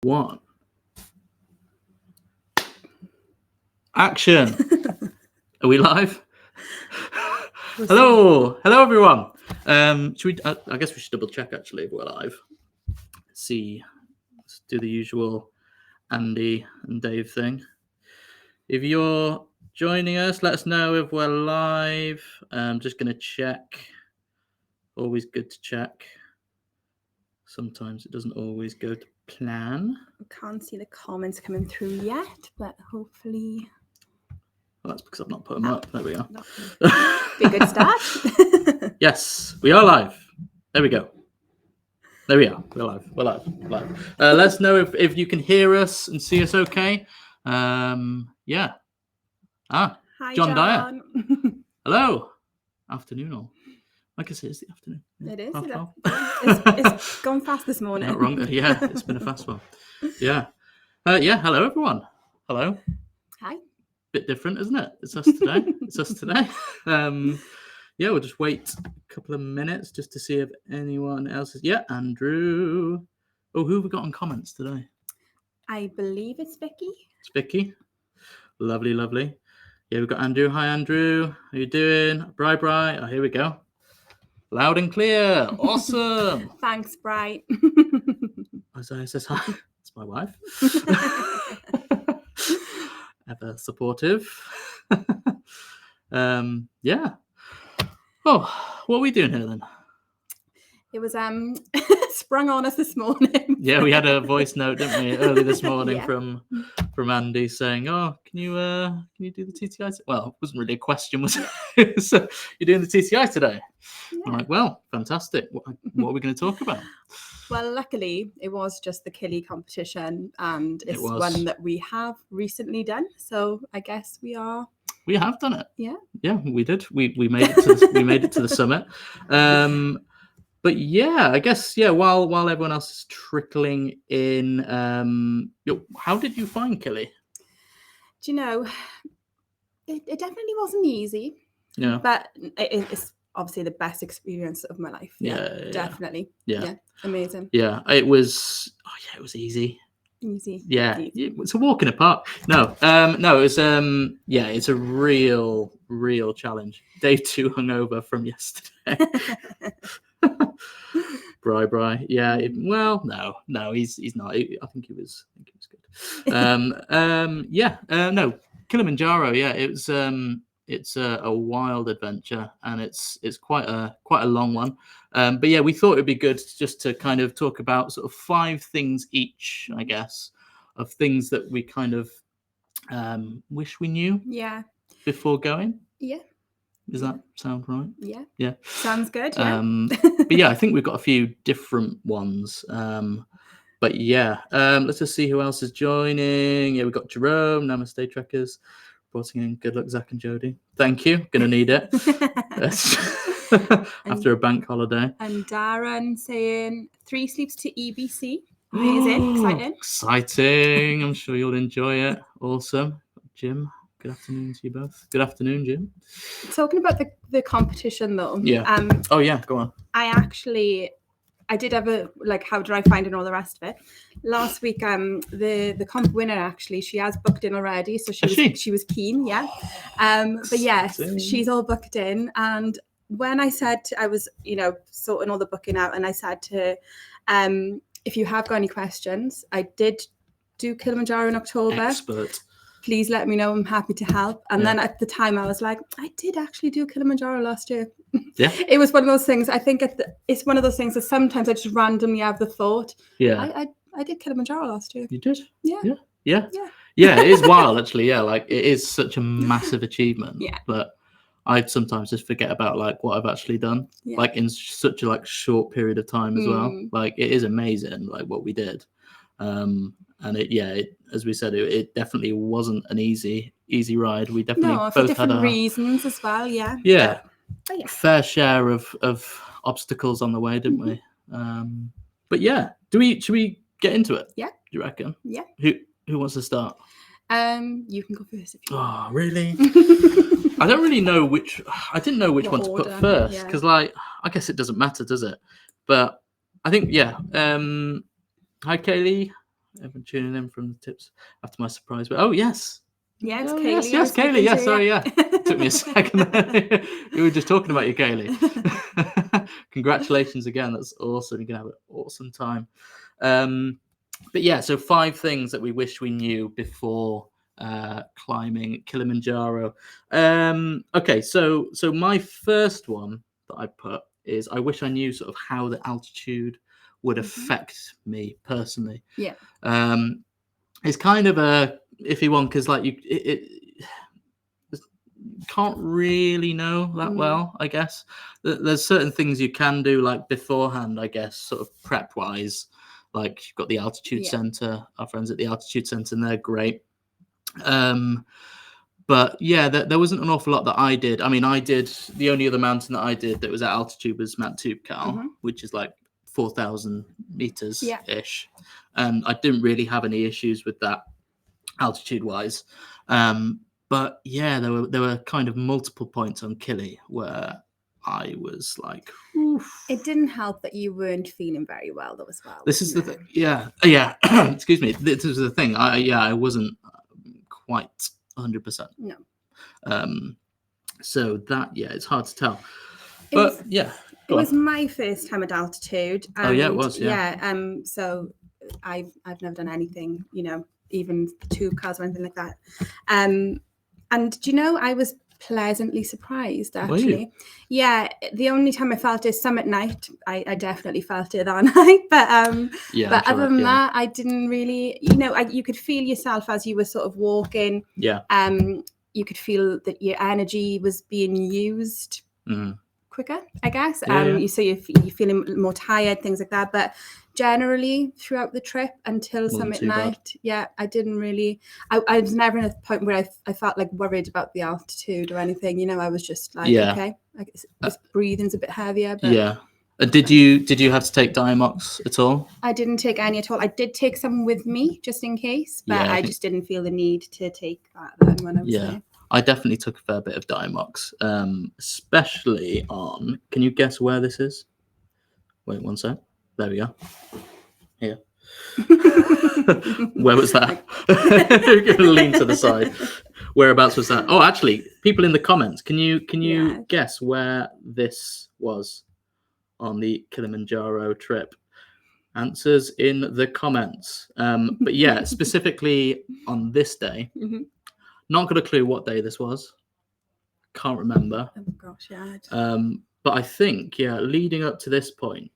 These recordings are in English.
One. Action. Are we live? Hello everyone. Should we? I guess we should double check actually if we're live. Let's do the usual Andy and Dave thing. If you're joining us, let us know if we're live. I'm just gonna check. Always good to check. Sometimes it doesn't always go to plan. I can't see the comments coming through yet, but hopefully. Well, that's because I've not put them up. There we are. Be a good start. Yes, we are live. There we go. There we are. We're live. We're live. Let us know if you can hear us and see us okay. Yeah. Hi, John Dyer. Hello. Afternoon all. I guess it is the afternoon. It is. It's gone fast this morning. Not wrong. Yeah, it's been a fast one. Yeah. Hello everyone. Hello. Hi. Bit different, isn't it? It's us today. Yeah, we'll just wait a couple of minutes just to see if anyone else is. Yeah, Andrew. Oh, who have we got on comments today? I believe it's Vicky. It's Vicky. Lovely. Yeah, we've got Andrew. Hi, Andrew. How you doing? Bri. Oh, here we go. Loud and clear. Awesome. Thanks, Bri. Isaiah says hi. It's my wife. Ever supportive. Yeah. Oh, what are we doing here then? It was sprung on us this morning. Yeah, we had a voice note, didn't we, early this morning from Andy saying, "Oh, can you do the TTI?" Well, it wasn't really a question, was it? So you're doing the TTI today? Yeah. I'm like, well, fantastic. What are we going to talk about? Well, luckily, it was just the Kili competition, and it's one that we have recently done. So I guess we have done it. Yeah, we did. We made it to the summit. But yeah, I guess while everyone else is trickling in, how did you find Kili? Do you know, it definitely wasn't easy. Yeah. But it's obviously the best experience of my life. Yeah. Definitely. Yeah. Amazing. Yeah, it was. Oh yeah, it was easy. Easy. Yeah, it's a walk in the park. No, it was. It's a real challenge. Day 2 hungover from yesterday. Bri. Yeah. No, he's not. I think he was good. No, Kilimanjaro. Yeah, it was. It's a wild adventure, and it's quite a long one. But yeah, we thought it'd be good just to kind of talk about sort of 5 things each, I guess, of things that we kind of wish we knew. Yeah. Before going. Yeah. Does that sound right? Yeah. Yeah. Sounds good. Yeah. But yeah, I think we've got a few different ones. But yeah, let's just see who else is joining. Yeah, we've got Jerome, Namaste Trekkers, reporting in. Good luck, Zach and Jody. Thank you. Gonna need it. After a bank holiday. And Darren saying 3 sleeps to EBC. Amazing. Exciting. I'm sure you'll enjoy it. Awesome. Jim. Good afternoon to you both. Good afternoon, Jim. Talking about the competition though. Yeah. Go on. I did have how did I find and all the rest of it. Last week, the comp winner actually, she has booked in already, so she was keen, yeah. But yes, she's all booked in. And when I said I was, sorting all the booking out, and I said to her, if you have got any questions, I did do Kilimanjaro in October. Expert. Please let me know. I'm happy to help. And then at the time, I was like, I did actually do Kilimanjaro last year. Yeah. It was one of those things. I think it's one of those things that sometimes I just randomly have the thought. Yeah. I did Kilimanjaro last year. You did? Yeah. Yeah. Yeah, it is wild actually. Yeah, like it is such a massive achievement. Yeah. But I sometimes just forget about what I've actually done, in such a short period of time as well. Like it is amazing, what we did. And it as we said, it definitely wasn't an easy ride. We definitely for different reasons as well. Yeah. Yeah. Fair share of obstacles on the way, didn't we? But yeah, should we get into it? Yeah. Do you reckon? Yeah. Who wants to start? You can go first if you want. Oh, really? I don't really know I didn't know which one to put first because I guess it doesn't matter, does it? But I think hi Kaylee. everyone tuning in from the tips after my surprise. But oh yes. Yeah, it's oh, Kaylee. Yes, Kaylee. Yes, sorry, yeah. Took me a second. We were just talking about you, Kaylee. Congratulations again. That's awesome. You're going to have an awesome time. But yeah, so 5 things that we wish we knew before climbing Kilimanjaro. Okay, so my first one that I put is I wish I knew sort of how the altitude would affect me personally. Yeah. It's kind of a iffy one because like it can't really know that well, I guess. There's certain things you can do like beforehand, I guess, sort of prep wise. Like you've got the altitude center, our friends at the altitude center, and they're great. But yeah, there wasn't an awful lot that I did. I mean, the only other mountain that I did that was at altitude was Mount Toubkal, which is like 4,000 meters ish. And I didn't really have any issues with that altitude wise. But yeah, there were kind of multiple points on Kili where I was like, oof. It didn't help that you weren't feeling very well though as well. This is the thing. Yeah. Excuse me. This is the thing. I wasn't quite 100%. No. So that it's hard to tell. But it was my first time at altitude. And it was. Yeah. So I've never done anything, even Toubkal or anything like that. And do you know, I was pleasantly surprised actually. Yeah, the only time I felt it summit night. I definitely felt it that night, but other than that, I didn't really. You could feel yourself as you were sort of walking. Yeah. You could feel that your energy was being used quicker, I guess. You say you're feeling more tired, things like that, but generally throughout the trip until summit night, I didn't really. I was never at a point where I felt like worried about the altitude or anything. I was just like, okay, like this breathing's a bit heavier. But, did you have to take Diamox at all? I didn't take any at all. I did take some with me just in case, but I just didn't feel the need to take that then when I was there. I definitely took a fair bit of Diamox, especially on. Can you guess where this is? Wait one sec. There we go. Here. Where was that? Lean to the side. Whereabouts was that? Oh, actually, people in the comments, can you guess where this was on the Kilimanjaro trip? Answers in the comments. But yeah, specifically on this day. Not got a clue what day this was. Can't remember. Oh gosh, yeah. But I think leading up to this point,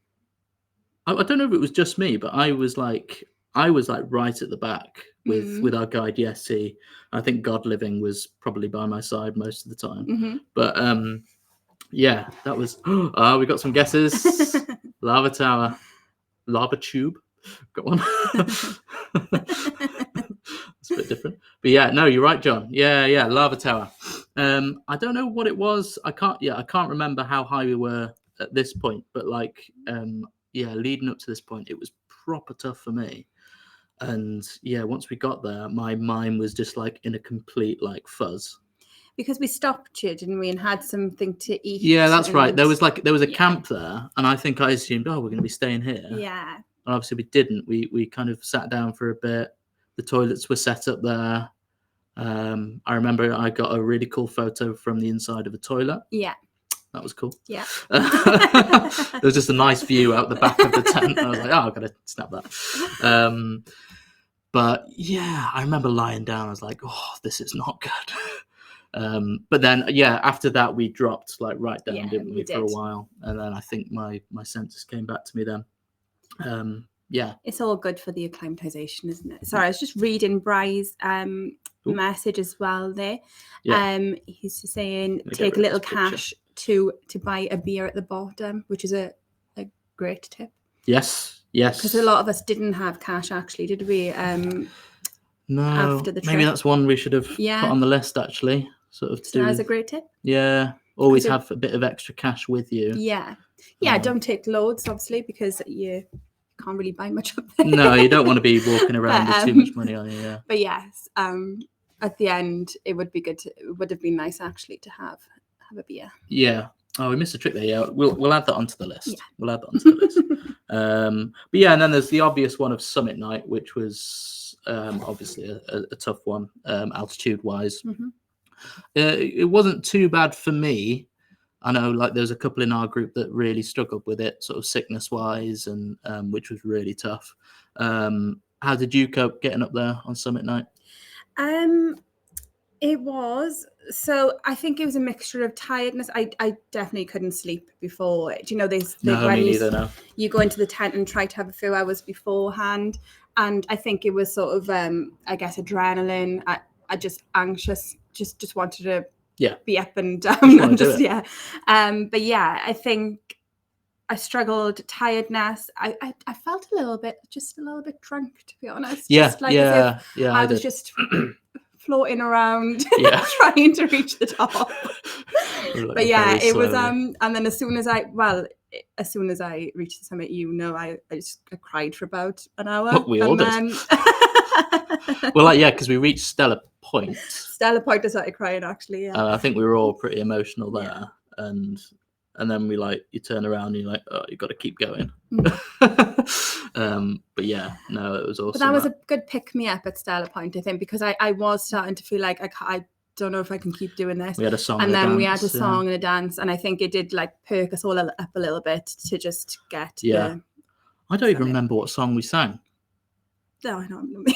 I don't know if it was just me, but I was like right at the back with our guide Yeti. I think God Living was probably by my side most of the time. But that was. We got some guesses. Lava Tower, Lava Tube. Got one. It's a bit different, but no, you're right, John. Lava Tower. I don't know what it was. I can't remember how high we were at this point, but leading up to this point, it was proper tough for me. And once we got there, my mind was just like in a complete like fuzz. Because we stopped you, didn't we, and had something to eat. Yeah, that's right. There was a camp there, and I think I assumed, we're going to be staying here. Yeah. And obviously we didn't. We kind of sat down for a bit. The toilets were set up there. I remember I got a really cool photo from the inside of a toilet. Yeah. That was cool. Yeah. There was just a nice view out the back of the tent. I was like, I've got to snap that. But I remember lying down. I was like, this is not good. But then, after that, we dropped like right down, didn't we, for a while? And then I think my senses came back to me then. It's all good for the acclimatization, isn't it? Sorry, I was just reading Bry's message as well there. He's just saying take a little cash to buy a beer at the bottom, which is a great tip. Yes because a lot of us didn't have cash actually, did we? No, after the trip. Maybe that's one we should have put on the list actually, sort of. So that's a great tip. Always have a bit of extra cash with you. Don't take loads obviously, because you can't really buy much up there. No, you don't want to be walking around with too much money on you. But yes, at the end it would be good. It would have been nice actually to have a beer. Oh, we missed a trick there. Yeah, we'll add that onto the list. Yeah. We'll add that onto the list. But yeah, and then there's the obvious one of Summit Night, which was obviously a tough one, altitude-wise. Mm-hmm. It wasn't too bad for me. I know, like, there's a couple in our group that really struggled with it, sort of sickness-wise, and which was really tough. How did you cope getting up there on Summit Night? It was. So I think it was a mixture of tiredness. I definitely couldn't sleep before. Do you know, you go into the tent and try to have a few hours beforehand. And I think it was sort of, I guess, adrenaline. I just anxious, just wanted to be up and down. But yeah, I think I struggled, tiredness. I felt a little bit drunk, to be honest. Just like as if I was just floating around trying to reach the top. But yeah, it was and then as soon as I reached the summit, I cried for about an hour. We all did. Well, because we reached Stella Point. Stella Point, I started crying, actually. Yeah. I think we were all pretty emotional there, and then you turn around and you're like, oh, you got to keep going. But yeah, no, it was awesome. But that was a good pick me up at Stella Point, I think, because I was starting to feel like I don't know if I can keep doing this. We had a song and then we had a song and a dance, and I think it did perk us all up a little bit to just get. Yeah, I don't even remember what song we sang. No, I don't remember.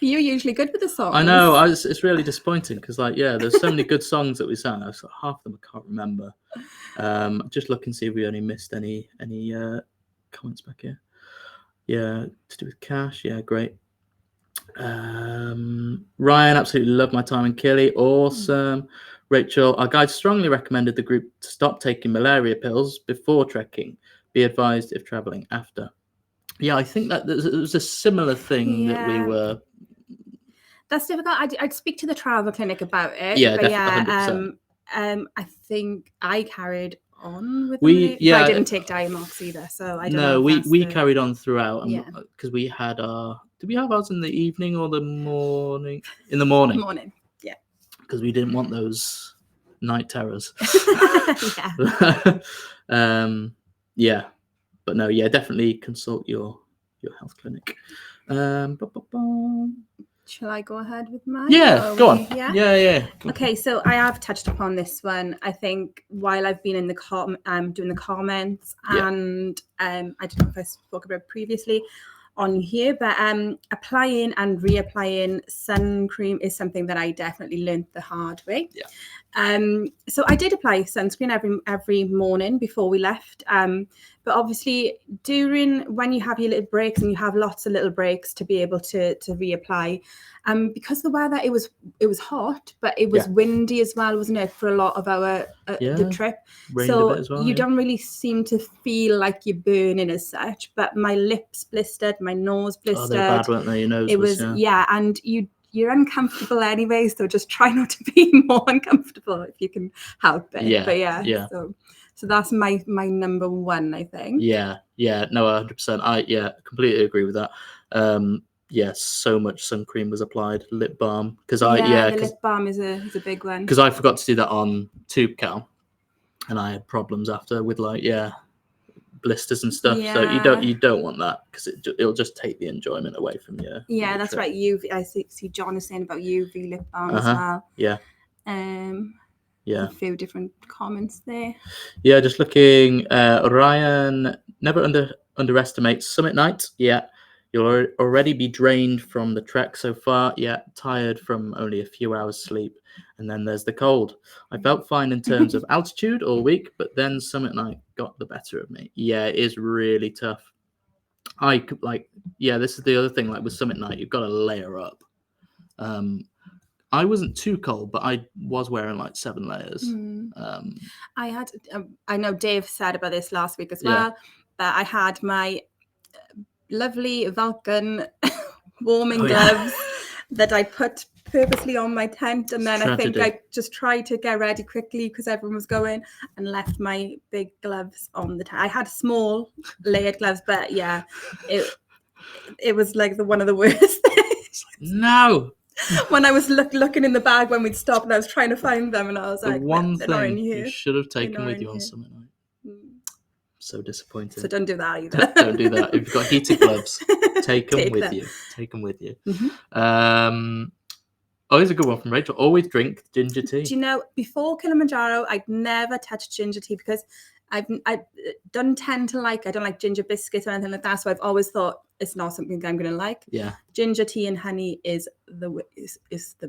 You're usually good with the songs. I know. It's really disappointing because there's so many good songs that we sang. Half of them I can't remember. Just look and see if we only missed any comments back here. Yeah, to do with Cash. Yeah, great. Ryan, absolutely loved my time in Kili. Awesome. Rachel, our guide strongly recommended the group to stop taking malaria pills before trekking. Be advised if traveling after. Yeah, I think that it was a similar thing that we were. That's difficult. I'd speak to the travel clinic about it. Yeah, but definitely. I think I carried on with I didn't take Diamox either, so I don't know. No, we carried on throughout, because we had did we have ours in the evening or the morning? In the morning. Morning, yeah. Because we didn't want those night terrors. Yeah. But no, definitely consult your health clinic. Shall I go ahead with mine? Yeah, go on. Yeah. Okay, so I have touched upon this one. I think while I've been in the doing the comments, and I don't know if I spoke about it previously on here, but applying and reapplying sun cream is something that I definitely learned the hard way. So I did apply sunscreen every morning before we left, but obviously when you have your little breaks, and you have lots of little breaks to be able to reapply, because the weather, it was hot, but it was windy as well, wasn't it, for a lot of our the trip. Rained so a bit as well, you don't really seem to feel like you're burning as such, but my lips blistered, my nose blistered. They're bad, weren't they? Your nose and you're uncomfortable anyway, so just try not to be more uncomfortable if you can help it. But so that's my number one, I think. No, 100%. I completely agree with that. So much sun cream was applied, lip balm, because the lip balm is a big one, because I forgot to do that on Tube Cal, and I had problems after with blisters and stuff. So you don't want that, because it'll just take the enjoyment away from you. Yeah, that's right. UV. I see John is saying about UV lip balm as well. A few different comments there. Yeah, just looking. Ryan, never underestimate Summit Night. Yeah, you'll already be drained from the trek so far. Yeah, tired from only a few hours sleep. And then there's the cold. I felt fine in terms of altitude all week, but then Summit Night got the better of me. Yeah, it is really tough. This is the other thing, with Summit Night, you've got to layer up. I wasn't too cold, but I was wearing 7 layers. I had, I know Dave said about this last week as well, but I had my lovely Vulcan warming gloves that I put purposely on my tent, and then I think I just tried to get ready quickly because everyone was going, and left my big gloves on the tent. I had small layered gloves, but it was one of the worst things. No. When I was looking in the bag when we'd stopped, and I was trying to find them, and I was like, one thing you should have taken with you on summit night. So disappointed. So don't do that either. Don't do that. If you've got heated gloves, take them with you. Take them with you. Oh, here's a good one from Rachel. Always drink ginger tea. Do you know, before Kilimanjaro, I'd never touched ginger tea because I don't tend to I don't like ginger biscuits or anything like that. So I've always thought it's not something that I'm going to like. Yeah. Ginger tea and honey is the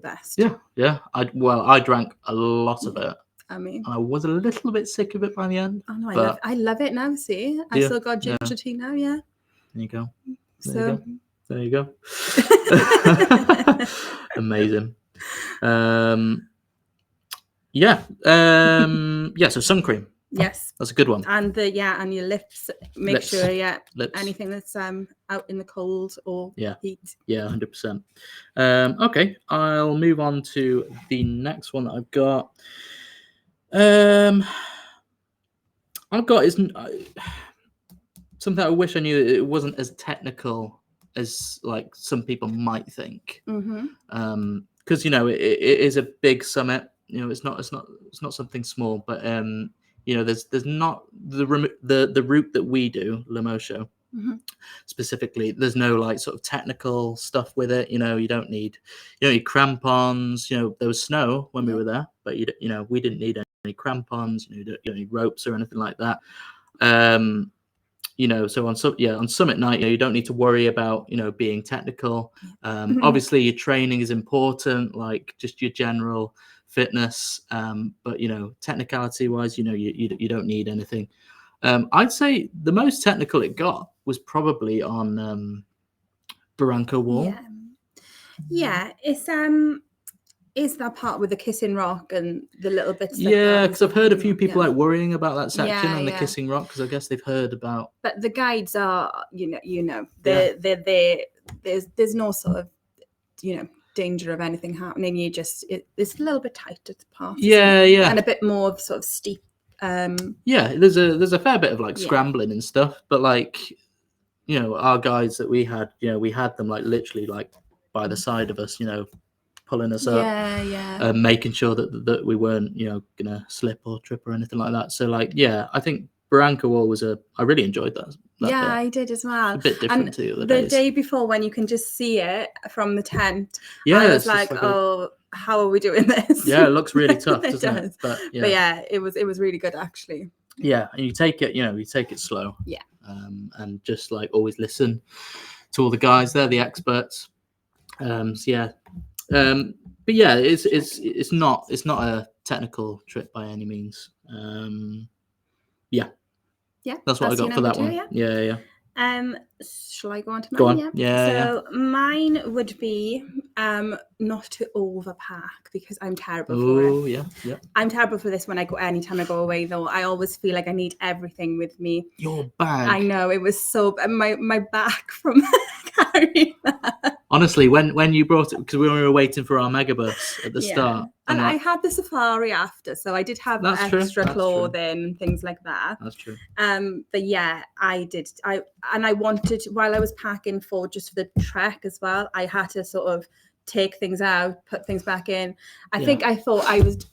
best. Yeah. I drank a lot of it. I mean, I was a little bit sick of it by the end. Oh no, I love it now. See, I still got ginger tea now. Yeah. There you go. There you go. Amazing. So sun cream. Yes, that's a good one. And and your lips. Make sure, lips. Anything that's out in the cold or heat. Yeah, 100%. Okay, I'll move on to the next one that I've got. Is something I wish I knew. It wasn't as technical as like some people might think. Because it is a big summit. It's not something small, but there's not the route that we do, Limosho, specifically. There's no like sort of technical stuff with it. You don't need crampons. There was snow when we were there, but we didn't need any crampons. You don't need ropes or anything like that. So on summit night, you don't need to worry about being technical. Obviously your training is important, like just your general fitness, but technicality wise, you don't need anything. I'd say the most technical it got was probably on Barranco Wall. It's is that part with the kissing rock and the little bits? Because I've heard a few people like worrying about that section on the kissing rock, because I guess they've heard about. But the guides are, they're there. There's no sort of, danger of anything happening. It's a little bit tight at the part. And a bit more sort of steep. There's a fair bit of like scrambling and stuff, but like, our guides that we had, we had them like literally like by the side of us, pulling us up, making sure that we weren't gonna slip or trip or anything like that. So like I think Barranco Wall I really enjoyed that bit. I did as well. It's a bit different to the other days. The day before, when you can just see it from the tent, I was like how are we doing this? It looks really tough, doesn't it? But it was really good actually. And you take it slow, and just like always listen to all the guys. They're the experts. But it's not a technical trip by any means. That's what I got for that one. Shall I go on to mine? Go on. So mine would be not to overpack, because I'm terrible for it. I'm terrible for this when I go. Anytime I go away, though, I always feel like I need everything with me. Your bag. I know, it was so my back from carrying that. Honestly, when you brought it, because we were waiting for our megabus at the start. And I had the safari after, so I did have extra clothing and things like that. That's true. But I did. I wanted, while I was packing for the trek as well, I had to sort of take things out, put things back in. I think I thought I was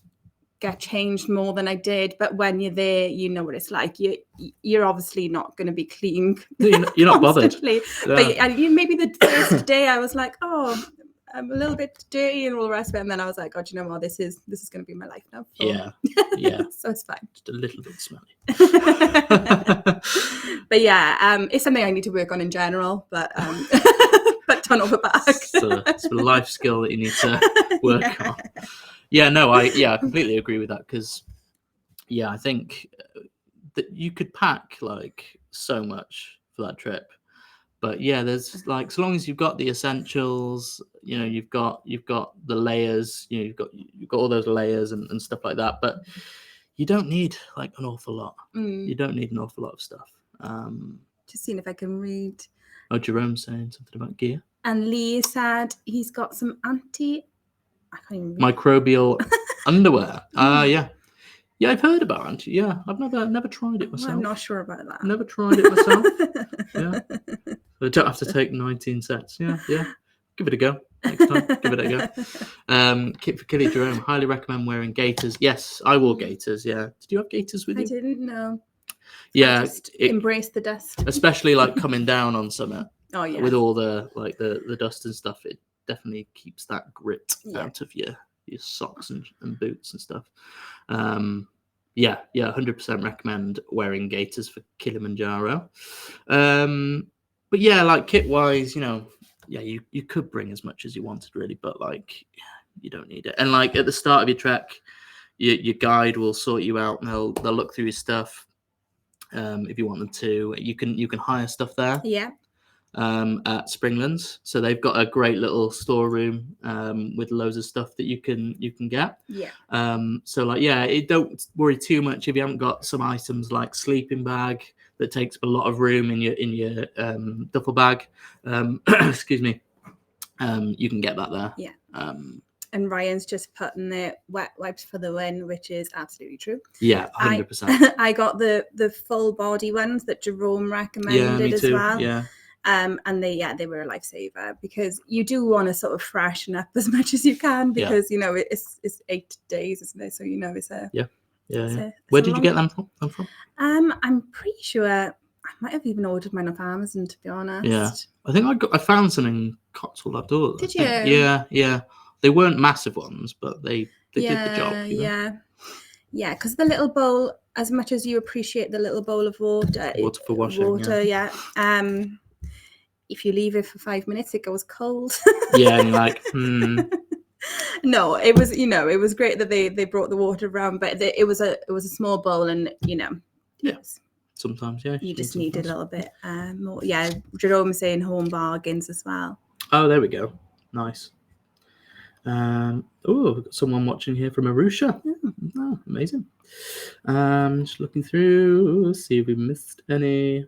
get changed more than I did, but when you're there, you know what it's like. You're obviously not going to be clean. You're not bothered. But maybe the first day I was like, oh, I'm a little bit dirty and all the rest of it, and then I was like, God, you know what? This is going to be my life now. So it's fine. Just a little bit smelly. But it's something I need to work on in general. But but don't overpack. It's a life skill that you need to work on. I completely agree with that, because I think that you could pack like so much for that trip, but there's like, so long as you've got the essentials, you've got the layers, you've got all those layers and stuff like that, but you don't need like an awful lot. You don't need an awful lot of stuff. Just seeing if I can read. Jerome's saying something about gear, and Lee said he's got some microbial underwear. I've heard about it. I've never tried it myself. I'm not sure about that. Never tried it myself. So I don't have to take 19 sets. Give it a go. next time. Give it a go. Kit for Killy Jerome, highly recommend wearing gaiters. Yes, I wore gaiters. Yeah. Did you have gaiters with you? I didn't know. Yeah. I just embrace the dust. Especially like coming down on summer. Oh yeah. With all the like the dust and stuff, it definitely keeps that grit out of your socks and boots and stuff. Yeah, 100% recommend wearing gaiters for Kilimanjaro. But yeah, like kit wise, you could bring as much as you wanted really, but like you don't need it. And like at the start of your trek, your guide will sort you out and they'll look through your stuff. If you want them to, you can hire stuff there. Yeah. At Springlands, so they've got a great little storeroom with loads of stuff that you can get. Yeah. So like don't worry too much if you haven't got some items like sleeping bag that takes up a lot of room in your duffel bag. Excuse me. You can get that there. Yeah. And Ryan's just putting the wet wipes for the win, which is absolutely true. Yeah, 100%. I got the full body ones that Jerome recommended as well. Yeah. And they were a lifesaver because you do want to sort of freshen up as much as you can because it's 8 days, isn't it? So it's a Where did you get them from? I'm pretty sure I might have even ordered mine off Amazon, to be honest. Yeah, I think I found some in Cotswold outdoors. Did you? Yeah. They weren't massive ones, but they did the job. Yeah, because the little bowl, as much as you appreciate the little bowl of water for washing. If you leave it for 5 minutes, it goes cold. Yeah, and you're like, No, it was it was great that they brought the water around, but it was a small bowl, and sometimes you just need a little bit more. Yeah, Jerome's saying home bargains as well. Oh, there we go. Nice. We've got someone watching here from Arusha. Oh, amazing. Just looking through, see if we missed any.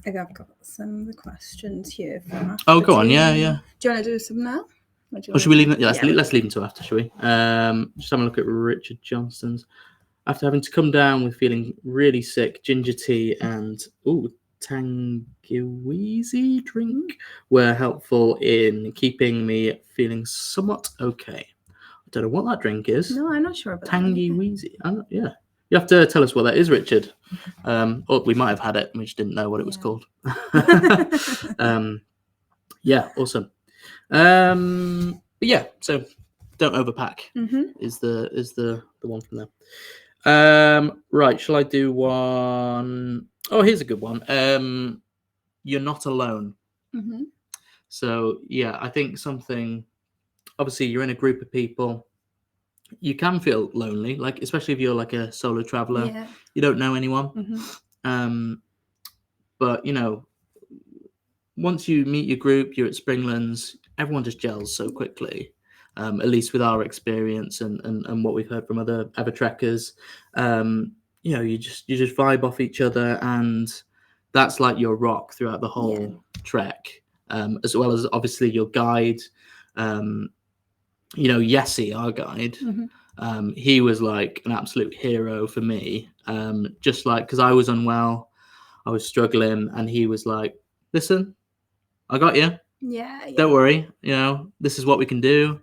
I've got some of the questions here. Go on. Yeah. Do you want to do some now? Should we leave them? Yeah, let's leave them till after, shall we? Just have a look at Richard Johnston's. After having to come down with feeling really sick, ginger tea and Tangawizi drink were helpful in keeping me feeling somewhat okay. I don't know what that drink is. No, I'm not sure about Tangawizi. Yeah. You have to tell us what that is, Richard. Or we might have had it and we just didn't know what it was called. Yeah, awesome. But yeah, so don't overpack is the one from there. Right, shall I do one? Oh, here's a good one. You're not alone. So yeah, I think something. Obviously, you're in a group of people. You can feel lonely, like especially if you're like a solo traveler. Yeah. You don't know anyone. But once you meet your group, you're at Springlands. Everyone just gels so quickly. At least with our experience and what we've heard from other EverTrekkers. You just vibe off each other, and that's like your rock throughout the whole trek, as well as obviously your guide. Yessie, our guide, he was like an absolute hero for me. Just like because I was unwell, I was struggling, and he was like, "Listen, I got you. Yeah. Don't worry. This is what we can do.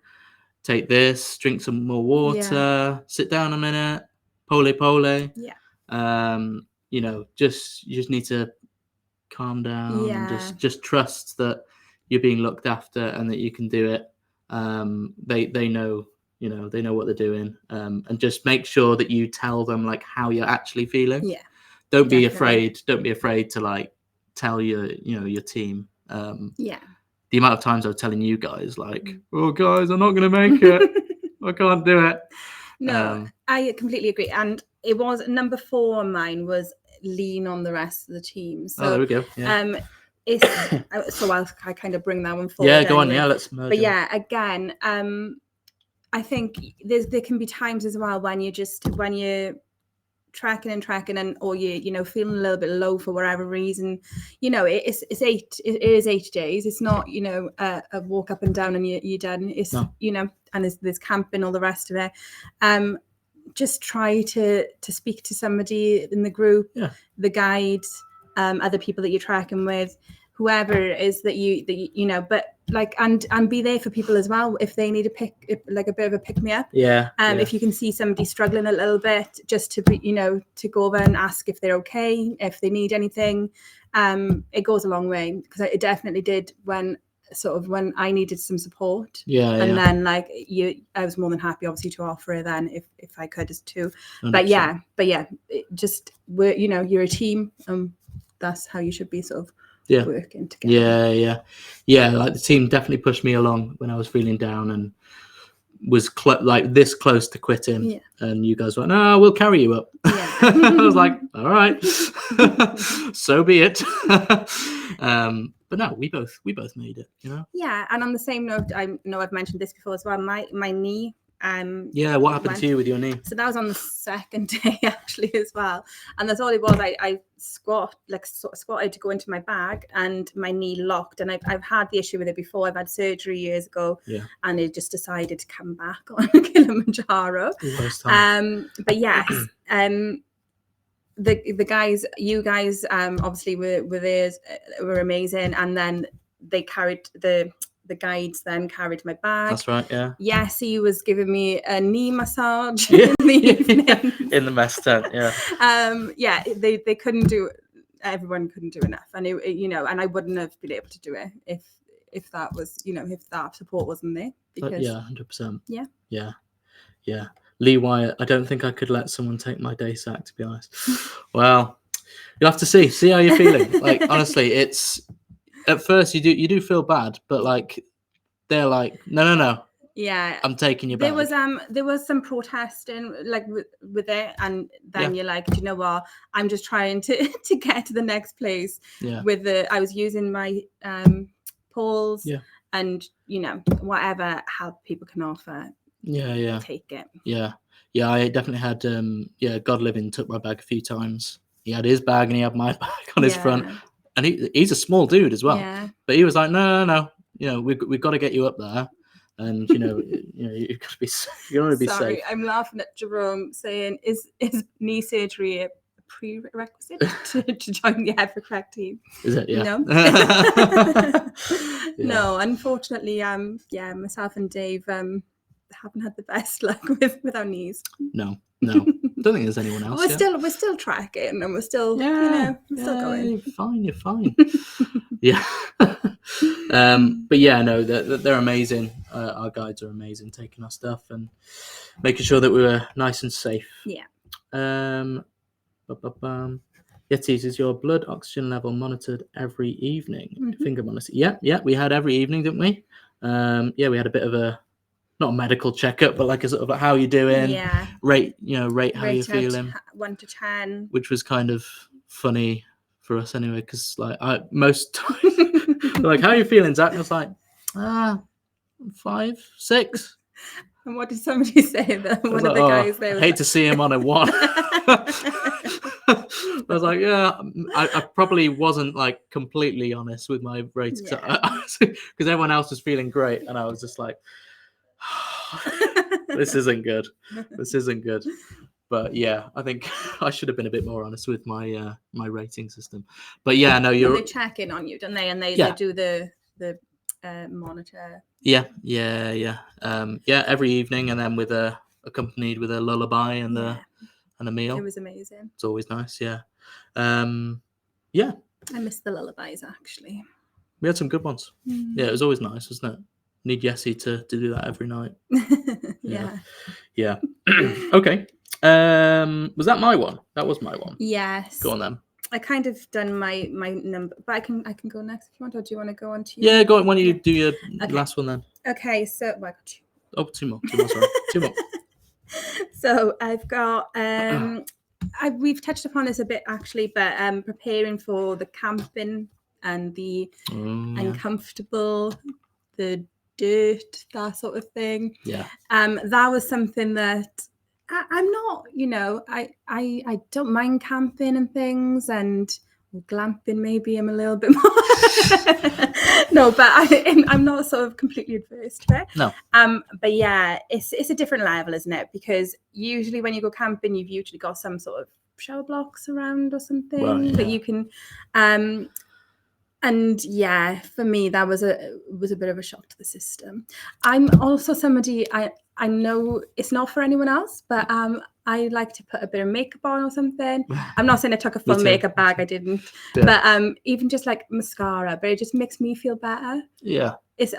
Take this, drink some more water, sit down a minute, pole. Yeah. You just need to calm down and just trust that you're being looked after and that you can do it. They know, they know what they're doing. And just make sure that you tell them like how you're actually feeling. Yeah. Don't be afraid. Don't be afraid to like tell your team. The amount of times I was telling you guys, like, "Oh, guys, I'm not going to make it. I can't do it." No, I completely agree. And it was number 4 on mine was lean on the rest of the team. So, there we go. Yeah. So I kind of bring that one forward. Yeah, go on. Yeah, let's merge. But yeah, again, I think there can be times as well when you're tracking or you feeling a little bit low for whatever reason. It is 8 days. It's not a walk up and down and you're done. It's and there's camping, all the rest of it. Just try to speak to somebody in the group, the guides, other people that you're tracking with, whoever it is that you know, but like, and be there for people as well if they need a bit of a pick me up. If you can see somebody struggling a little bit, just to be, to go over and ask if they're okay, if they need anything. It goes a long way, because it definitely did when I needed some support. Then like I was more than happy, obviously, to offer it then if I could as too. 100%. But yeah, you're a team. That's how you should be sort of working together. Like the team definitely pushed me along when I was feeling down and was like this close to quitting, and you guys were like, no, we'll carry you up. I was like, all right. So be it. But no, we both made it, and on the same note, I know I've mentioned this before as well, my knee. What happened to you with your knee? So that was on the second day actually as well, and that's all it was. I squatted to go into my bag, and my knee locked, and I've had the issue with it before. I've had surgery years ago, and it just decided to come back on Kilimanjaro. But yes, the guys, you guys, obviously were amazing, and then they carried the guides then carried my bag. That's right, yeah. Yes, he was giving me a knee massage in the evening. In the mess tent, they couldn't do, everyone couldn't do enough. And and I wouldn't have been able to do it if that was, if that support wasn't there. Because, 100%. Yeah. Lee Wyatt, I don't think I could let someone take my day sack, to be honest. Well, you'll have to see how you're feeling. Like, honestly, it's, at first you do feel bad, but like they're like, no, I'm taking you back. There was some protesting like with it, and then you're like, do you know what, I'm just trying to get to the next place. I was using my poles and whatever help people can offer, take it. I definitely had God Living took my bag a few times. He had his bag and he had my bag on his front. And he's a small dude as well, but he was like, no, we've got to get you up there, and you've got to be safe. Sorry, I'm laughing at Jerome saying, "Is knee surgery a prerequisite to join the EverTrek team?" Is it? Yeah. No, no. Unfortunately, myself and Dave haven't had the best luck with our knees. No. I don't think there's anyone else. We're still tracking, and we're still still going. You're fine. But they're amazing. Our guides are amazing, taking our stuff and making sure that we were nice and safe. Yetis, is your blood oxygen level monitored every evening? Finger monitor. Yeah, we had every evening, didn't we? We had a bit of a, not a medical checkup, but like a sort of like, how you doing? Rate how you're feeling. 1 to 10. Which was kind of funny for us anyway, because like most times, like, how are you feeling, Zach? And I was like, 5, 6. And what did somebody say? One of the guys there was I hate to see him on a 1. I was like, I probably wasn't like completely honest with my rating, because everyone else was feeling great, and I was just like, this isn't good. But I think I should have been a bit more honest with my my rating system. But they check in on you, don't they? And they do the monitor. Every evening, and then accompanied with a lullaby and a meal. It was amazing. It's always nice. I missed the lullabies, actually. We had some good ones. It was always nice, wasn't it? Need Jessie to do that every night. Okay. Was that my one? That was my one. Yes. Go on then. I kind of done my number, but I can go next if you want, or do you want to go on to you? Go on. Why don't you do your last one then? Okay, so I got 2. Oh, 2 more. Sorry, 2 more. So I've got we've touched upon this a bit actually, but preparing for the camping and the uncomfortable, the dirt, that sort of thing. That was something that I'm not, I don't mind camping and things, and glamping maybe I'm a little bit more. No, but I'm not sort of completely adverse to it. No. But it's a different level, isn't it? Because usually when you go camping, you've usually got some sort of shower blocks around or something that you can And yeah, for me, that was a bit of a shock to the system. I'm also somebody, I know it's not for anyone else, but I like to put a bit of makeup on or something. I'm not saying I took a full makeup bag, I didn't. Yeah. But even just like mascara, but it just makes me feel better. Yeah. It's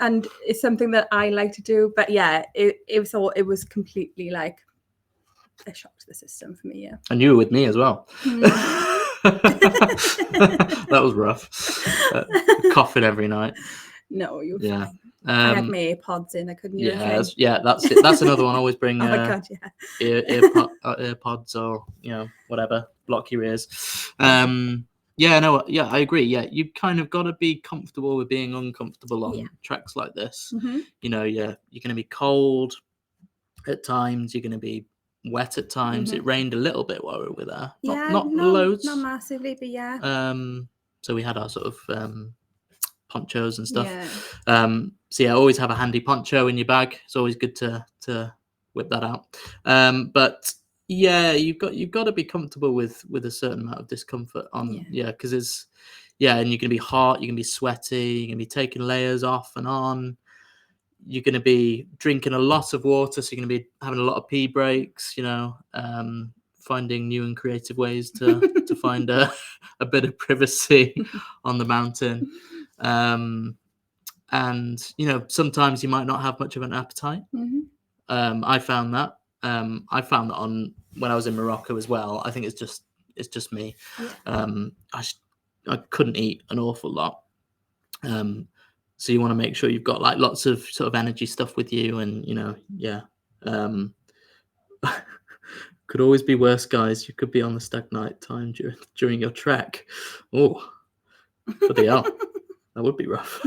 something that I like to do. But yeah, it was completely like a shock to the system for me. Yeah. And you were with me as well. That was rough. Coughing every night. No, you were fine. I had my AirPods in. I couldn't hear anything. That's it. That's another one. Always bring oh my God, yeah. earpods or whatever, block your ears. I agree. Yeah, you kind of got to be comfortable with being uncomfortable on tracks like this. Mm-hmm. You're going to be cold at times. You're going to be wet at times. Mm-hmm. It rained a little bit while we were there. Not loads. Not massively, but yeah. So we had our sort of ponchos and stuff. Yeah. Always have a handy poncho in your bag. It's always good to whip that out. But yeah, you've got to be comfortable with a certain amount of discomfort on because it's and you're gonna be hot, you're gonna be sweaty, you're gonna be taking layers off and on. You're going to be drinking a lot of water, so you're going to be having a lot of pee breaks, finding new and creative ways to find a bit of privacy on the mountain. And, sometimes you might not have much of an appetite. Mm-hmm. I found that. On when I was in Morocco as well. I think it's just me. I couldn't eat an awful lot. So you want to make sure you've got like lots of sort of energy stuff with you, and could always be worse, guys. You could be on the stag night time during your trek. Oh, bloody hell, that would be rough.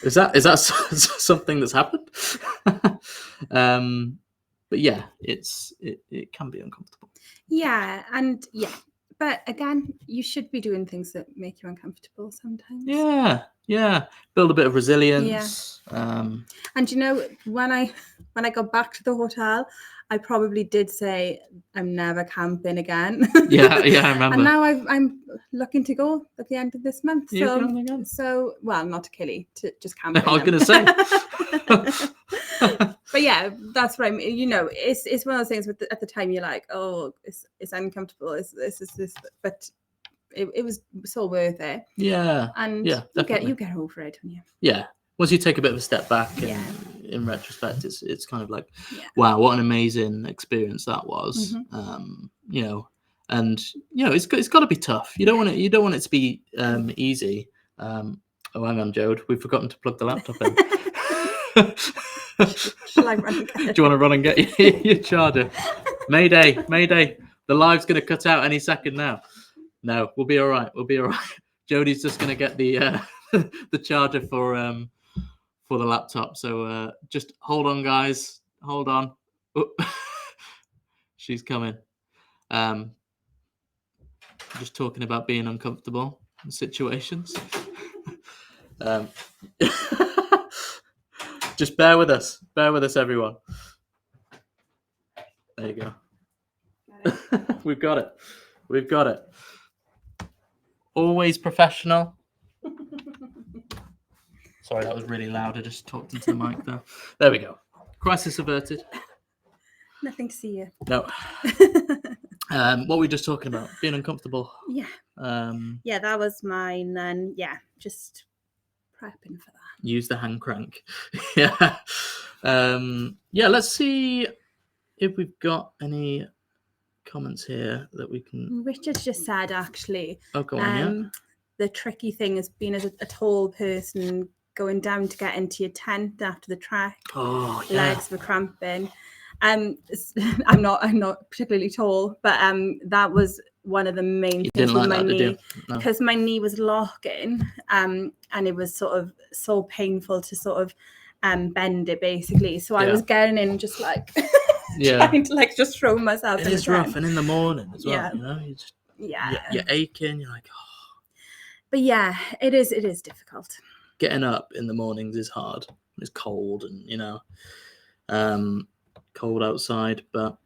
Is that something that's happened? But yeah, it can be uncomfortable. Yeah, and yeah. But again, you should be doing things that make you uncomfortable sometimes. Yeah. Build a bit of resilience. Yeah. And when I got back to the hotel, I probably did say I'm never camping again. Yeah, I remember. And now I'm looking to go at the end of this month. So well, not to Kili, to just camping. I was going to say. But yeah, that's what I mean. It's one of those things. At the time, you're like, oh, it's uncomfortable. It's this, but it was so worth it. Yeah, and yeah, you get over it, don't you? Yeah, once you take a bit of a step back, and in retrospect, it's kind of like, wow, what an amazing experience that was. Mm-hmm. And it's got to be tough. You don't want it to be easy. Oh, hang on, Jode, we've forgotten to plug the laptop in. Shall I run and get it? Do you want to run and get your charger? Mayday. The live's going to cut out any second now. No, we'll be all right. Jody's just going to get the the charger for the laptop. So just hold on, guys. Hold on. Oh. She's coming. Just talking about being uncomfortable in situations. Just bear with us, everyone. There you go. We've got it. Always professional. Sorry, that was really loud. I just talked into the mic there. There we go. Crisis averted. Nothing to see you. No. What were we just talking about? Being uncomfortable. Yeah. Yeah, that was mine. And yeah, just prepping for that. Use the hand crank. Yeah. Let's see if we've got any comments here that we can. Richard just said, actually. Oh, go on, the tricky thing has been as a tall person going down to get into your tent after the trek. Oh, yeah. Legs were cramping. I'm not particularly tall, but that was one of the main things with my knee, because my knee was locking, and it was sort of so painful to sort of bend it, basically. So I was getting in just like trying to like just throw myself. It is rough, and in the morning as well. Yeah. You just you're aching. You're like, oh. But yeah, it is difficult. Getting up in the mornings is hard. It's cold, and cold outside, but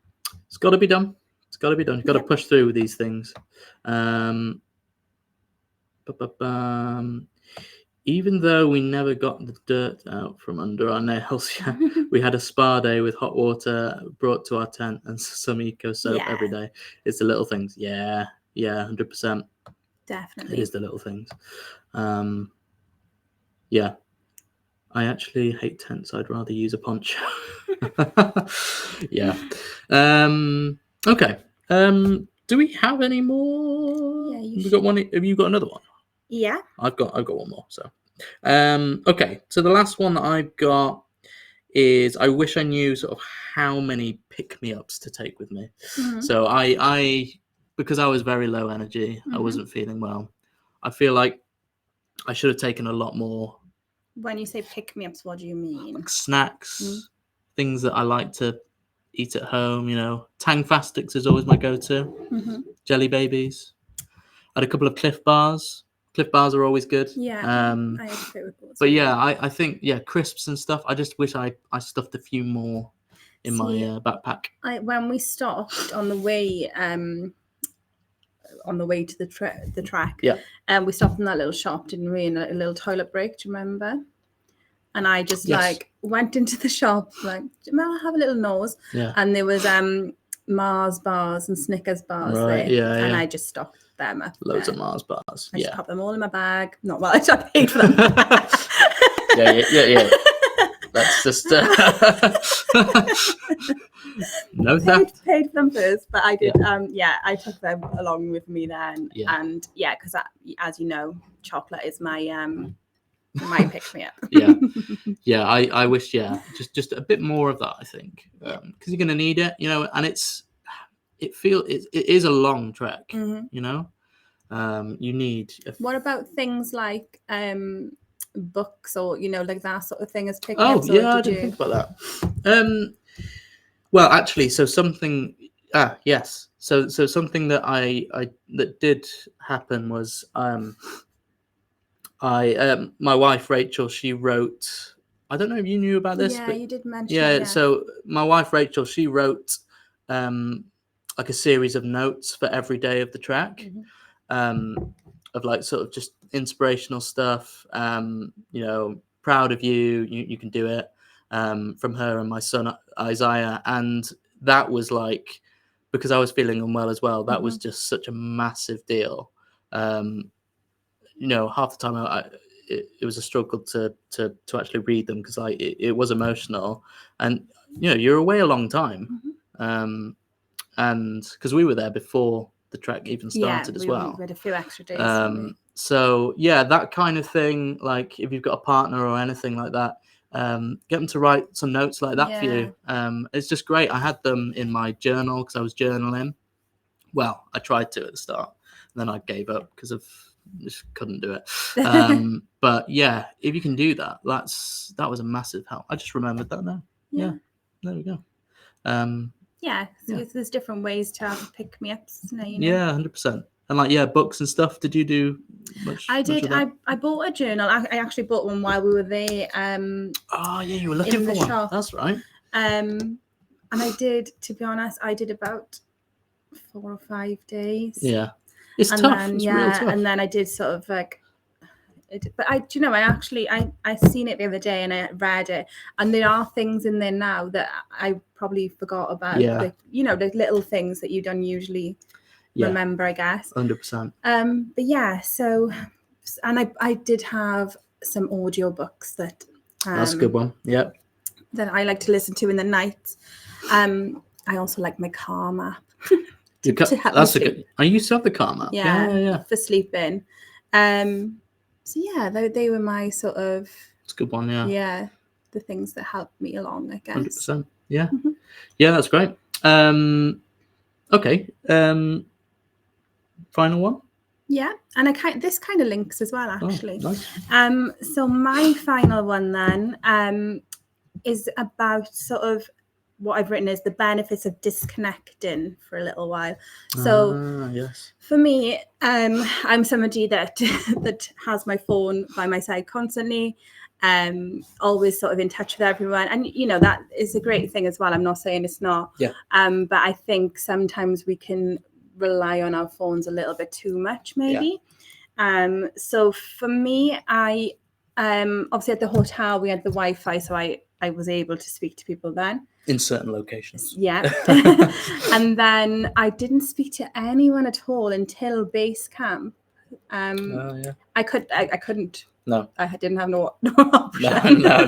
it's got to be done. You've got to push through with these things. But Even though we never got the dirt out from under our nails, we had a spa day with hot water brought to our tent and some eco soap every day. It's the little things. Yeah, 100%. Definitely. It is the little things. Yeah. I actually hate tents. I'd rather use a poncho. Yeah. Okay. Do we have any more? Yeah, got one. Have you got another one? Yeah. I've got one more. So, okay. So the last one that I've got is I wish I knew sort of how many pick-me-ups to take with me. Mm-hmm. So I because I was very low energy, I wasn't feeling well. I feel like I should have taken a lot more. When you say pick-me-ups, what do you mean? Like snacks, things that I like to eat at home. Tang Fastics is always my go-to. Jelly babies. I had a couple of Cliff Bars. Cliff Bars are always good. Yeah, I had favorite balls. But yeah, I think crisps and stuff. I just wish I stuffed a few more in my backpack. When we stopped on the way to the track, we stopped in that little shop, didn't we? In a little toilet break. Do you remember? And I just went into the shop, like, may I have a little nose? Yeah. And there was Mars bars and Snickers bars there. Yeah. And I just stocked them up. Loads of Mars bars. I just popped them all in my bag. Not well, I paid for them. Yeah. That's just no theft. Paid them first, but I did. I took them along with me then, and because as you know, chocolate is my pick-me-up. I wish just a bit more of that. I think because you're gonna need it, and it is a long trek. You need. What about things like books or like that sort of thing as pick-me-ups? I didn't think about that. Well, actually, so something. Yes. So something that that did happen was my wife Rachel, she wrote. I don't know if you knew about this. Yeah, but you did mention. Yeah. So my wife Rachel, she wrote like a series of notes for every day of the trek, of like sort of just inspirational stuff. Proud of you. You can do it. From her and my son Isaiah, and that was like because I was feeling unwell as well. That was just such a massive deal. Half the time it was a struggle to actually read them because it was emotional, and you're away a long time, and because we were there before the trek even started as well. We had a few extra days. So that kind of thing, like if you've got a partner or anything like that, get them to write some notes like that for you. It's just great. I had them in my journal because I was journaling. Well, I tried to at the start, and then I gave up because of just couldn't do it. But yeah, if you can do that, that was a massive help. I just remembered that now. Yeah, there we go. There's different ways to have pick-me-ups. Yeah, 100%. And books and stuff. Did you do much? I did. I bought a journal. I actually bought one while we were there. You were looking for one. Shop. That's right. And I did. To be honest, I did about 4 or 5 days. Yeah, it's tough. It's real tough. And then I did sort of like. But I seen it the other day and I read it, and there are things in there now that I probably forgot about. Yeah. Like, the little things that you don't usually. Remember, I guess. 100%. But yeah, so, and I did have some audio books that. That's a good one. Yeah. That I like to listen to in the night. I also like my Calm app. That's a good. I used to have the Calm app. Yeah. For sleeping. So yeah, they were my sort of. It's a good one. Yeah. Yeah, the things that helped me along, I guess. 100%. Yeah. Yeah, that's great. Okay. Final one. Yeah, and this kind of links as well, actually. Oh, nice. So my final one then is about sort of what I've written is the benefits of disconnecting for a little while. So yes. For me, I'm somebody that has my phone by my side constantly, always sort of in touch with everyone, and that is a great thing as well. I'm not saying it's not. Yeah. But I think sometimes we can rely on our phones a little bit too much, maybe. So for me, I obviously at the hotel we had the Wi-Fi, so I was able to speak to people then. In certain locations. Yeah. And then I didn't speak to anyone at all until base camp. Yeah. I couldn't. No. I didn't have no option. No.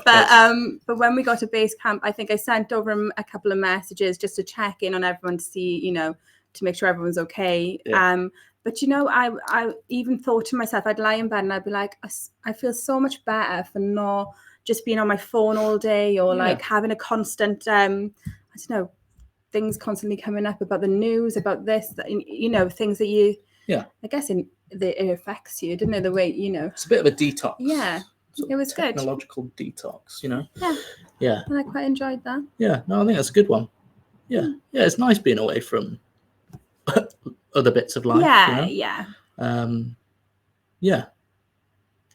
But when we got to base camp, I think I sent over a couple of messages just to check in on everyone to see, to make sure everyone's okay. Yeah. But I even thought to myself, I'd lie in bed and I'd be like, I feel so much better for not just being on my phone all day or like having a constant, I don't know, things constantly coming up about the news, about this, things that you, I guess it affects you, didn't it? The way, It's a bit of a detox. Yeah. It was good. Technological detox, Yeah. And I quite enjoyed that. Yeah. No, I think that's a good one. Yeah. Yeah. It's nice being away from other bits of life. Yeah. Yeah.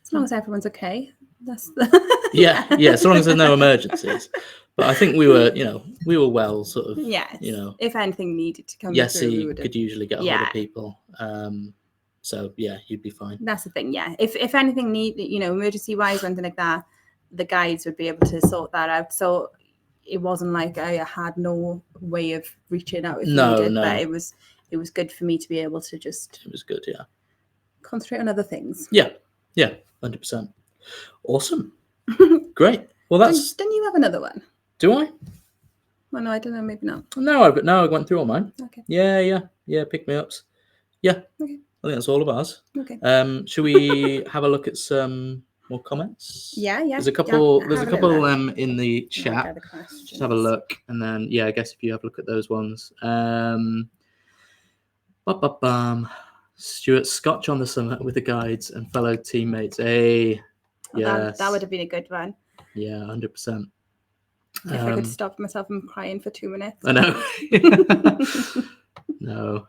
As long as everyone's okay. That's yeah. As long as there's no emergencies. But I think we were well sort of. Yes. If anything needed to come through, we you could usually get a hold of people. So yeah, you'd be fine. That's the thing. Yeah. If anything emergency wise or anything like that, the guides would be able to sort that out. So it wasn't like I had no way of reaching out if needed. But it was good for me to be able to just. It was good. Yeah. Concentrate on other things. Yeah. 100%. Awesome. Great. Well, that's. Didn't you have another one? Do I? Well, no, I don't know. Maybe not. No, I went through all mine. Okay. Yeah. Pick me ups. Yeah. Okay. I think that's all of ours. Okay. Should we have a look at some more comments? Yeah. There's a couple. In the chat. Just have a look, and then I guess if you have a look at those ones. Stuart Scotch on the summit with the guides and fellow teammates. Hey. Yes. That would have been a good one. Yeah, 100%. If I could stop myself from crying for 2 minutes. I know. No.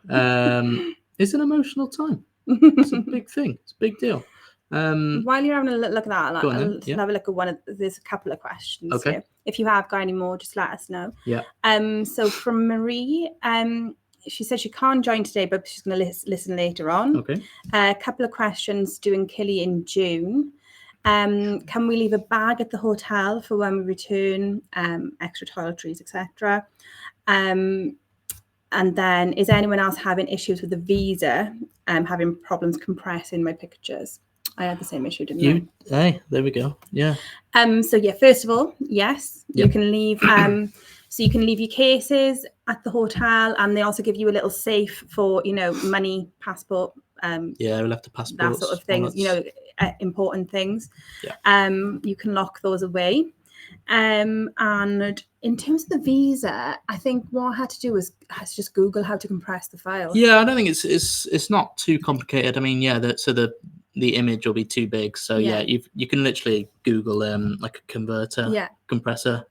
It's an emotional time. It's a big thing. It's a big deal. While you're having a look at that, I'll have a look at there's a couple of questions. Okay. Here. If you have got any more, just let us know. Yeah. So from Marie, she said she can't join today, but she's going to listen later on. Okay. A couple of questions doing Kili in June. Can we leave a bag at the hotel for when we return, extra toiletries, etc.? And then, is anyone else having issues with the visa, having problems compressing my pictures? I had the same issue, didn't I? Hey, there we go. Yeah. So first of all, yes, you can leave. So you can leave your cases at the hotel, and they also give you a little safe for money, passport. We'll have to passports. That sort of things. Important things. Yeah. You can lock those away. And in terms of the visa, I think what I had to do was just Google how to compress the file. Yeah, I don't think it's not too complicated. I mean, the image will be too big, so you can literally Google like a converter, compressor,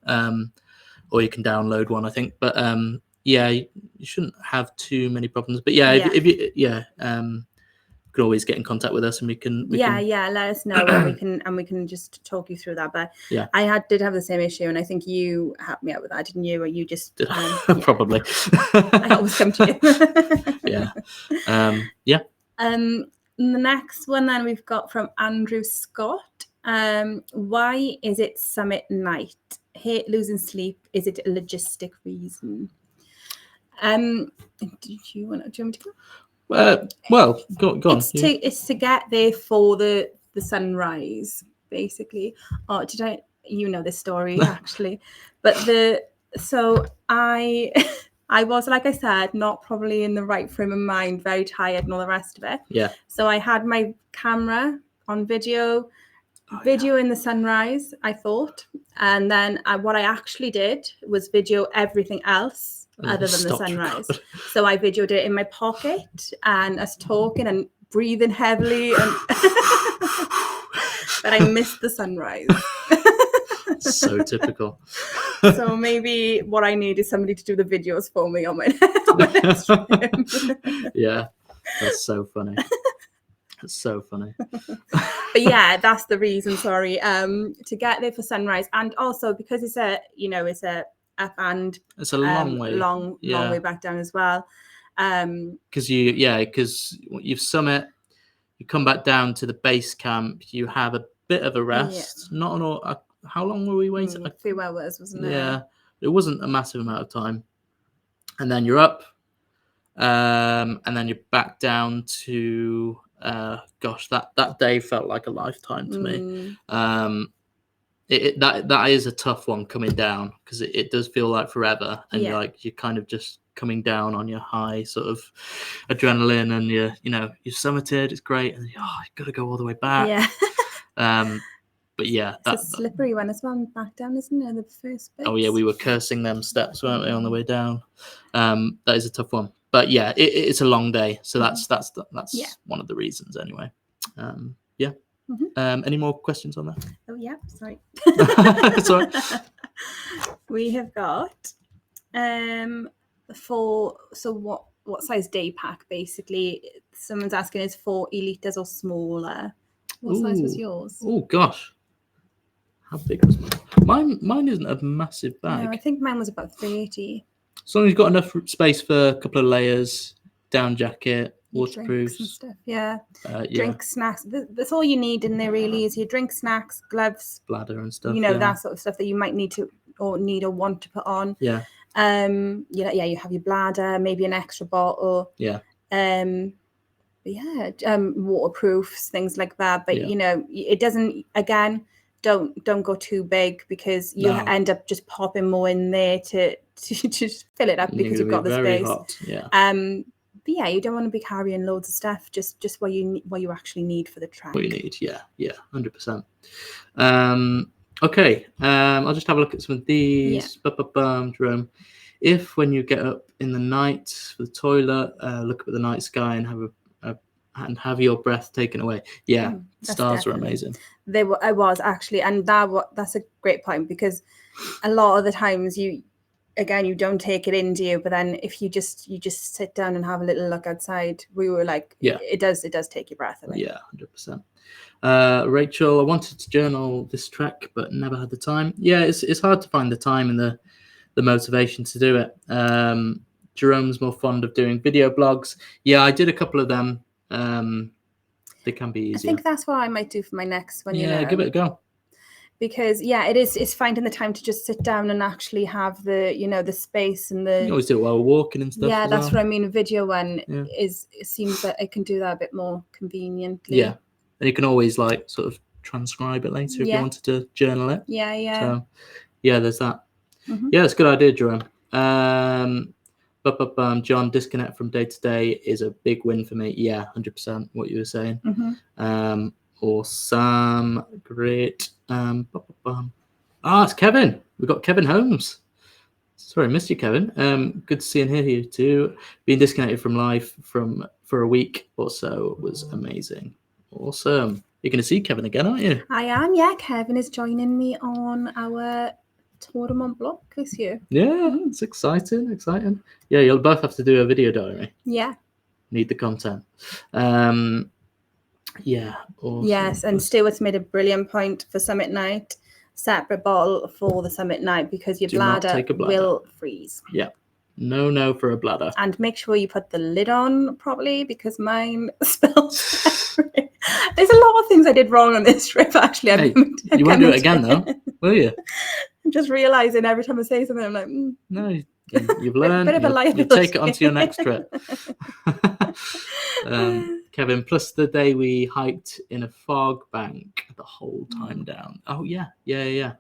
or you can download one, I think. But you shouldn't have too many problems. But if you could always get in contact with us, and we can let us know, and we can just talk you through that. But I did have the same issue, and I think you helped me out with that, didn't you? Or you just probably. I always come to you. The next one then we've got from Andrew Scott. Why is it summit night? Hate losing sleep. Is it a logistic reason? Do you want me to go? Well, go on. It's to get there for the sunrise, basically. Oh, did I? You know this story actually, but I was, like I said, not probably in the right frame of mind, very tired and all the rest of it. Yeah. So I had my camera on video in the sunrise, I thought, and then what I actually did was video everything else other than the sunrise. So I videoed it in my pocket and us talking and breathing heavily, and but I missed the sunrise. So typical. So maybe what I need is somebody to do the videos for me on my next trip. Yeah, that's so funny. That's so funny. But yeah, that's the reason. Sorry, to get there for sunrise, and also because it's a up and it's a long way, long way back down as well. Because you've summit, You come back down to the base camp. You have a bit of a rest. Yeah. Not an all. How long were we waiting? A few hours, wasn't it? Yeah, it wasn't a massive amount of time. And then you're up, and then you're back down to. Gosh, that day felt like a lifetime to me. That is a tough one coming down, because it does feel like forever, and you're kind of just coming down on your high sort of adrenaline, and you summited, it's great, and you've got to go all the way back. Yeah. But yeah, it's a slippery one as well, back down, isn't it? The first bit. Oh yeah, we were cursing them steps, weren't we, on the way down? That is a tough one, but yeah, it's a long day, so that's one of the reasons anyway. Yeah. Any more questions on that? Oh yeah, sorry. Sorry. We have got what size day pack basically? Someone's asking, is 40 litres or smaller? What size was yours? Oh gosh, how big was mine? Mine isn't a massive bag. No, I think mine was about 30. As long as you've got enough space for a couple of layers, down jacket, waterproof and stuff. Yeah. Drink, snacks. That's all you need in there really, is your drink, snacks, gloves, bladder and stuff. That sort of stuff that you might need or want to put on. Yeah. You have your bladder, maybe an extra bottle. Yeah. Waterproofs, things like that. But it doesn't. Again, don't go too big, because you end up just popping more in there to just fill it up, because you've got the space. Hot. Yeah. But yeah, you don't want to be carrying loads of stuff. Just what you actually need for the trek. What you need, yeah, 100%. Okay, I'll just have a look at some of these. Jerome, if when you get up in the night for the toilet, look up at the night sky and have your breath taken away. Yeah, stars are amazing. I was actually, and that's a great point, because a lot of the times you don't take it in, do you? But then if you just sit down and have a little look outside, we were like, it does take your breath away. Yeah, 100%. Rachel, I wanted to journal this trek, but never had the time. Yeah, it's hard to find the time and the motivation to do it. Jerome's more fond of doing video blogs. Yeah, I did a couple of them. They can be easier. I think that's what I might do for my next one. Yeah, give it a go. Because it's finding the time to just sit down and actually have the space and the. You always do it while we're walking and stuff. Yeah, that's what I mean. A video one it seems that I can do that a bit more conveniently. Yeah, and you can always sort of transcribe it later if you wanted to journal it. Yeah. So yeah, there's that. Mm-hmm. Yeah, it's a good idea, Jerome. John, disconnect from day to day is a big win for me. Yeah, 100%. What you were saying. Mm-hmm. Or Sam, great. It's Kevin. We've got Kevin Holmes. Sorry, missed you, Kevin. Good to see and hear you too. Being disconnected from life for a week or so was amazing. Awesome. You're going to see Kevin again, aren't you? I am. Yeah, Kevin is joining me on our Tour de Mont Blanc this year. Yeah, it's exciting. Yeah, you'll both have to do a video diary. Yeah. Need the content. Yeah. Awesome. Yes, and Stuart's made a brilliant point for summit night. Separate bottle for the summit night, because your bladder will freeze. Yeah. No for a bladder. And make sure you put the lid on properly, because mine spilled. There's a lot of things I did wrong on this trip, actually. Hey, you won't do it again, though, will you? I'm just realising every time I say something, I'm like, No, you've learned. Bit of a life. You take it onto your next trip. Kevin, plus the day we hiked in a fog bank the whole time down. Oh, yeah. Yeah,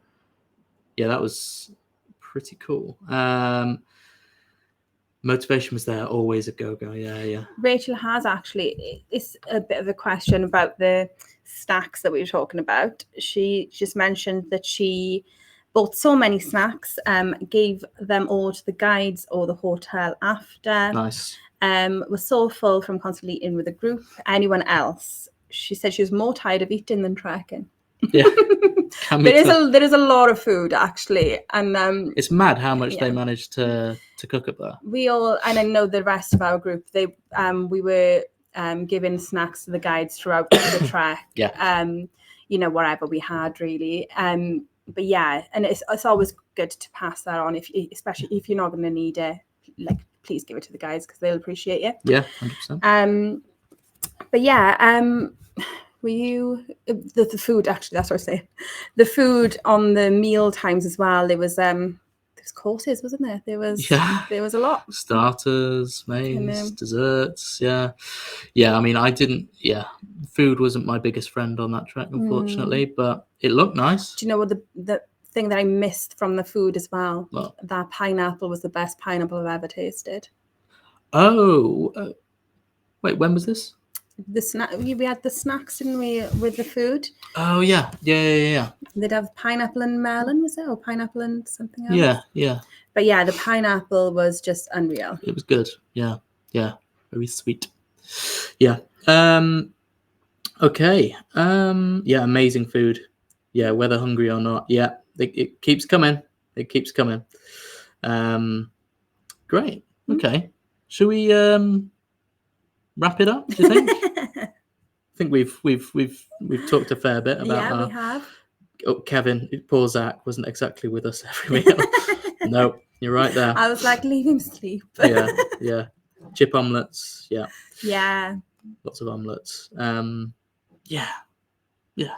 that was pretty cool. Motivation was there, always a go-go. Yeah. Rachel has actually, it's a bit of a question about the snacks that we were talking about. She just mentioned that she bought so many snacks, gave them all to the guides or the hotel after. Nice. Was so full from constantly eating with a group. Anyone else? She said she was more tired of eating than trekking. Yeah. There is a lot of food, actually, and it's mad how much they managed to cook up there. We all, and I know the rest of our group, we were giving snacks to the guides throughout the trek. Yeah. Whatever we had, really. But yeah, and it's always good to pass that on, especially if you're not going to need it. Please give it to the guys, because they'll appreciate it. Yeah, 100%. But yeah, were you the food? Actually, that's what I was saying. The food on the meal times as well. There was courses, wasn't there? There was a lot. Starters, mains, desserts. Yeah. I mean, I didn't. Yeah, food wasn't my biggest friend on that trek, unfortunately, but it looked nice. Do you know what the thing that I missed from the food as well? What? That pineapple was the best pineapple I've ever tasted. Oh, wait, when was this? We had the snacks, didn't we, with the food? Oh yeah. They'd have pineapple and melon, was it, or pineapple and something else? Yeah. But yeah, the pineapple was just unreal. It was good. Yeah, very sweet. Yeah. Okay. Yeah, amazing food. Yeah, whether hungry or not. Yeah, it keeps coming. It keeps coming. Great. Okay. Should we wrap it up? Do you think? I think we've talked a fair bit about. Yeah, we have. Oh, Kevin, poor Zach, wasn't exactly with us every meal. No, you're right there. I was like, leave him sleep. Yeah. Chip omelets. Yeah. Yeah. Lots of omelets. Yeah. It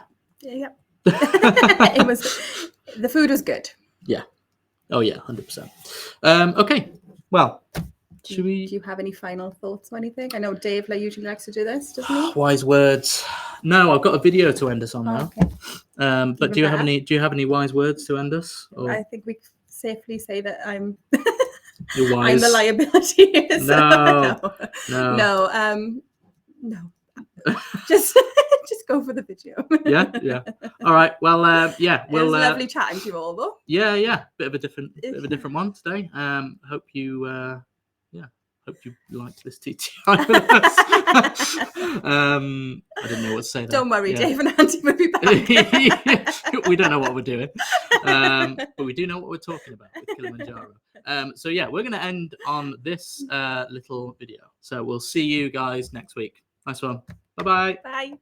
was. The food was good. Yeah. Oh yeah, 100%. Okay. Well, do you have any final thoughts or anything? I know Dave usually likes to do this, doesn't he? Wise words. No, I've got a video to end us on now. Okay. But do you have any wise words to end us? Or? I think we safely say that I'm You're wise. I'm the liability. No. Just go for the video. Yeah. All right. Well, yeah. It was lovely chatting to you all, though. Yeah. Bit of a different one today. Hope you liked this TTI with us. I didn't know what to say. Don't worry, Dave and Andy will be back. We don't know what we're doing, but we do know what we're talking about with Kilimanjaro. So yeah, we're going to end on this little video. So we'll see you guys next week. Nice one. Bye-bye. Bye.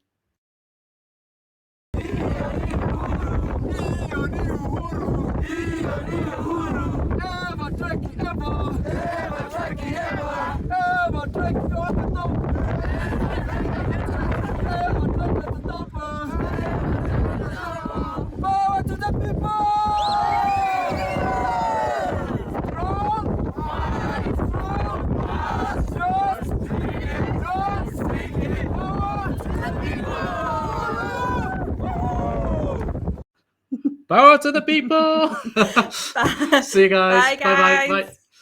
Power to the people! Power to the people! See you guys. Bye, guys. Bye.